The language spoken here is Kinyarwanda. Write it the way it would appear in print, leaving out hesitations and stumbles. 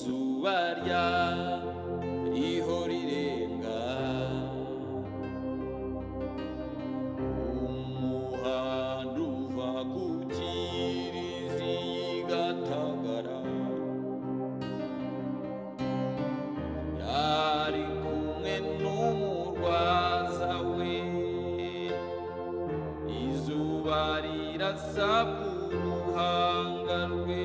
izuba riho rirenga umuhanda uva ku Kiriziya Gatagara yari kumwe n'umurwaza we izuba rirasa ku ruhanga rwe